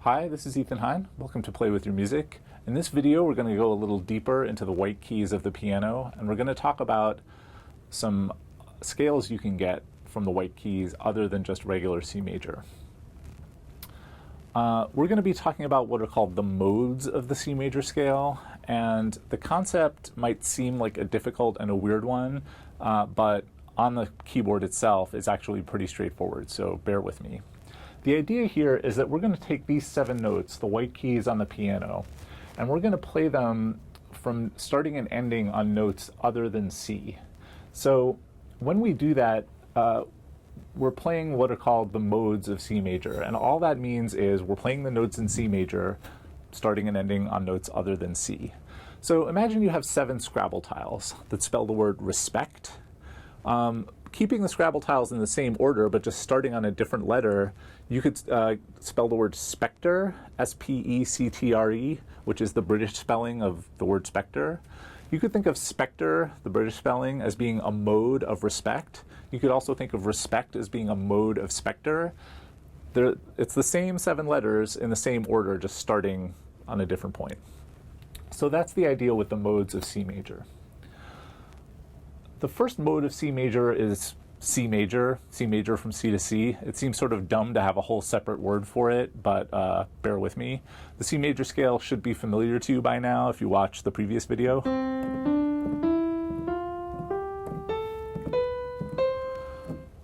Hi, this is Ethan Hine. Welcome to Play With Your Music. In this video, we're going to go a little deeper into the white keys of the piano, and we're going to talk about some scales you can get from the white keys other than just regular C major. We're going to be talking about what are called the modes of the C major scale, and the concept might seem like a difficult and a weird one, but on the keyboard itself, it's actually pretty straightforward, so bear with me. The idea here is that we're going to take these 7 notes, the white keys on the piano, and we're going to play them from starting and ending on notes other than C. So when we do that, we're playing what are called the modes of C major, and all that means is we're playing the notes in C major, starting and ending on notes other than C. So imagine you have 7 Scrabble tiles that spell the word respect. Keeping the Scrabble tiles in the same order, but just starting on a different letter, you could spell the word spectre, S-P-E-C-T-R-E, which is the British spelling of the word spectre. You could think of spectre, the British spelling, as being a mode of respect. You could also think of respect as being a mode of spectre. It's the same 7 letters in the same order, just starting on a different point. So that's the idea with the modes of C major. The first mode of C major is C major from C to C. It seems sort of dumb to have a whole separate word for it, but bear with me. The C major scale should be familiar to you by now if you watched the previous video.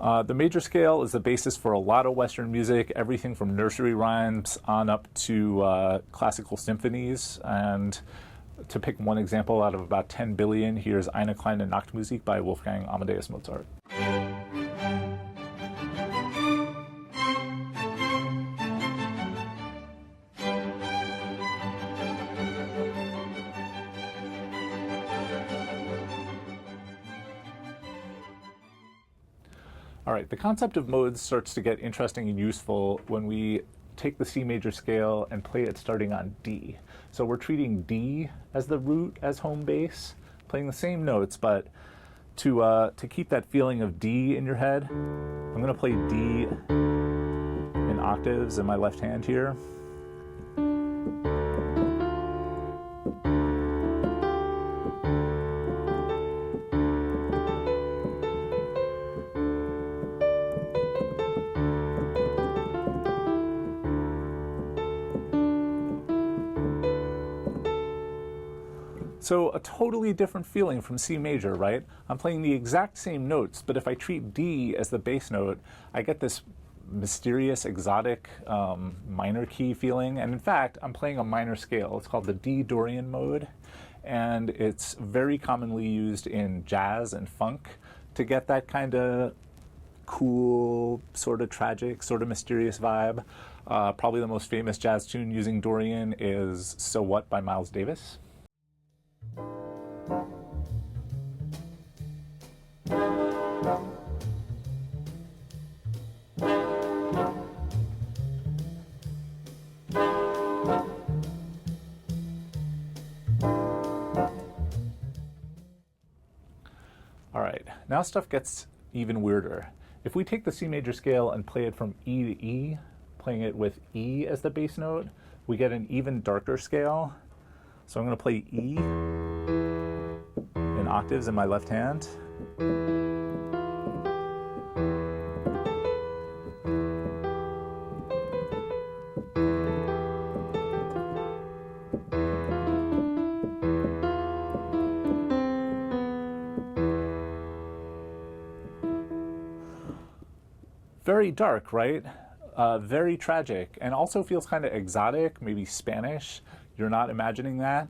The major scale is the basis for a lot of Western music, everything from nursery rhymes on up to classical symphonies. And to pick one example out of about 10 billion, here's Eine kleine Nachtmusik by Wolfgang Amadeus Mozart. All right, the concept of modes starts to get interesting and useful when we take the C major scale and play it starting on D. So we're treating D as the root, as home base, playing the same notes, but to keep that feeling of D in your head, I'm going to play D in octaves in my left hand here. So a totally different feeling from C major, right? I'm playing the exact same notes, but if I treat D as the bass note, I get this mysterious, exotic minor key feeling. And in fact, I'm playing a minor scale. It's called the D Dorian mode, and it's very commonly used in jazz and funk to get that kind of cool, sort of tragic, sort of mysterious vibe. Probably the most famous jazz tune using Dorian is So What by Miles Davis. All right, now stuff gets even weirder. If we take the C major scale and play it from E to E, playing it with E as the bass note, we get an even darker scale. So I'm going to play E in octaves in my left hand. Very dark, right? Very tragic, and also feels kind of exotic, maybe Spanish. You're not imagining that.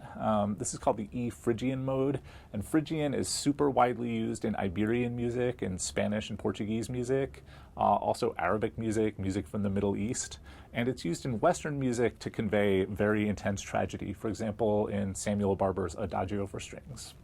This is called the E Phrygian mode, and Phrygian is super widely used in Iberian music, in Spanish and Portuguese music, also Arabic music, music from the Middle East, and it's used in Western music to convey very intense tragedy, for example, in Samuel Barber's Adagio for Strings.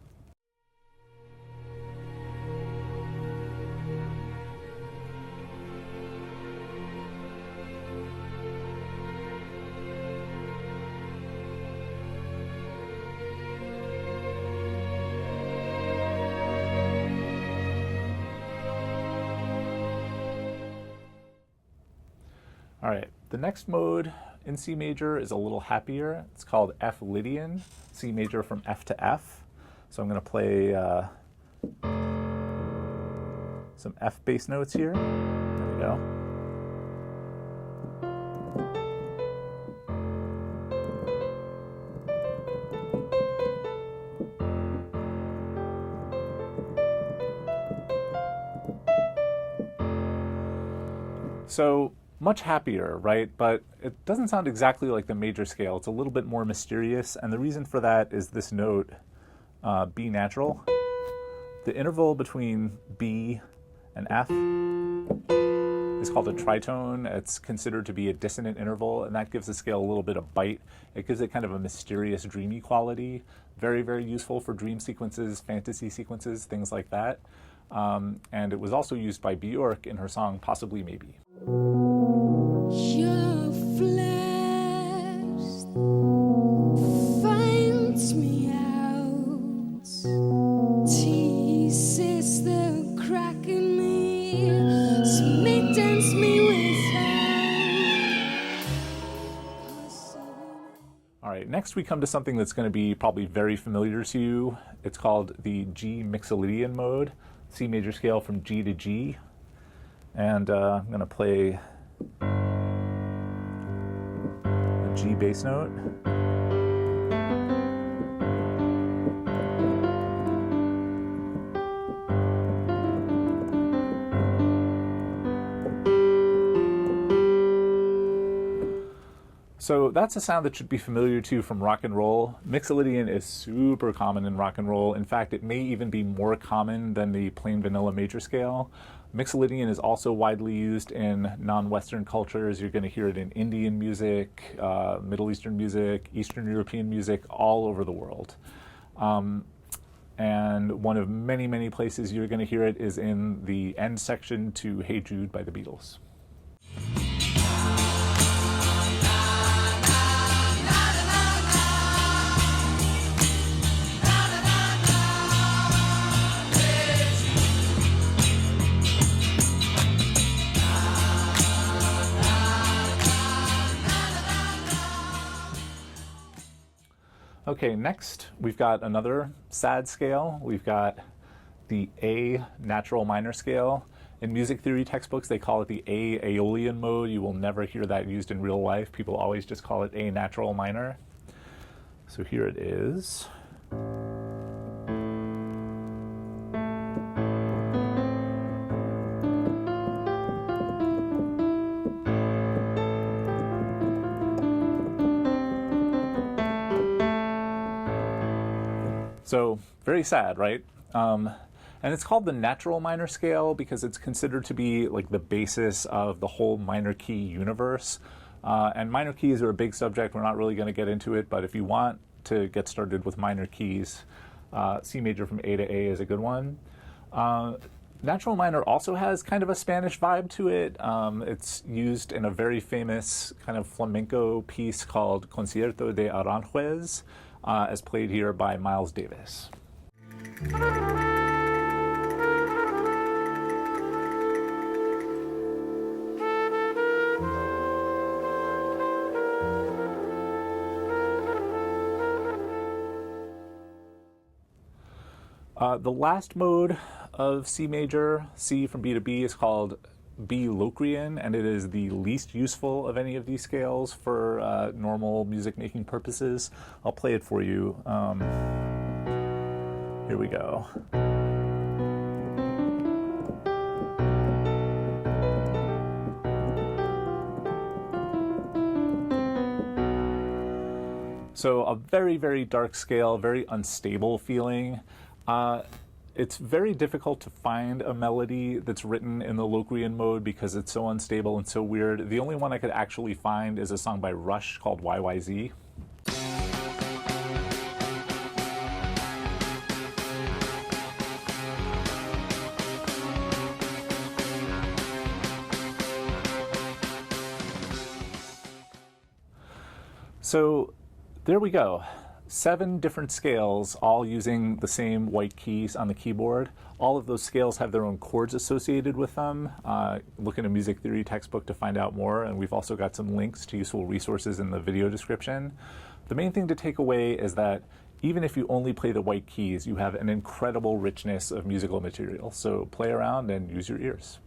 All right, the next mode in C major is a little happier. It's called Phrygian, C major from F to F. So I'm going to play some F bass notes here. There we go. So much happier, right? But it doesn't sound exactly like the major scale. It's a little bit more mysterious, and the reason for that is this note, B natural. The interval between B and F is called a tritone. It's considered to be a dissonant interval, and that gives the scale a little bit of bite. It gives it kind of a mysterious, dreamy quality. Very, very useful for dream sequences, fantasy sequences, things like that. And it was also used by Björk in her song Possibly Maybe. Your flesh finds me out, teases the crack in me, smittens me without. All right, next we come to something that's going to be probably very familiar to you. It's called the G Mixolydian mode, C major scale from G to G. And I'm going to play a G bass note. So that's a sound that should be familiar to you from rock and roll. Mixolydian is super common in rock and roll. In fact, it may even be more common than the plain vanilla major scale. Mixolydian is also widely used in non-Western cultures. You're going to hear it in Indian music, Middle Eastern music, Eastern European music, all over the world. And one of many, many places you're going to hear it is in the end section to Hey Jude by the Beatles. Okay, next we've got another sad scale. We've got the A natural minor scale. In music theory textbooks, they call it the A Aeolian mode. You will never hear that used in real life. People always just call it A natural minor. So here it is. So very sad, right? And it's called the natural minor scale because it's considered to be like the basis of the whole minor key universe. And minor keys are a big subject. We're not really going to get into it, but if you want to get started with minor keys, C major from A to A is a good one. Natural minor also has kind of a Spanish vibe to it. It's used in a very famous kind of flamenco piece called Concierto de Aranjuez, as played here by Miles Davis. The last mode of C major, C from B to B, is called B Locrian, and it is the least useful of any of these scales for normal music making purposes. I'll play it for you. Here we go. So a very, very dark scale, very unstable feeling. It's very difficult to find a melody that's written in the Locrian mode because it's so unstable and so weird. The only one I could actually find is a song by Rush called YYZ. So there we go. 7 different scales, all using the same white keys on the keyboard. All of those scales have their own chords associated with them. Look in a music theory textbook to find out more, and we've also got some links to useful resources in the video description. The main thing to take away is that even if you only play the white keys, you have an incredible richness of musical material. So play around and use your ears.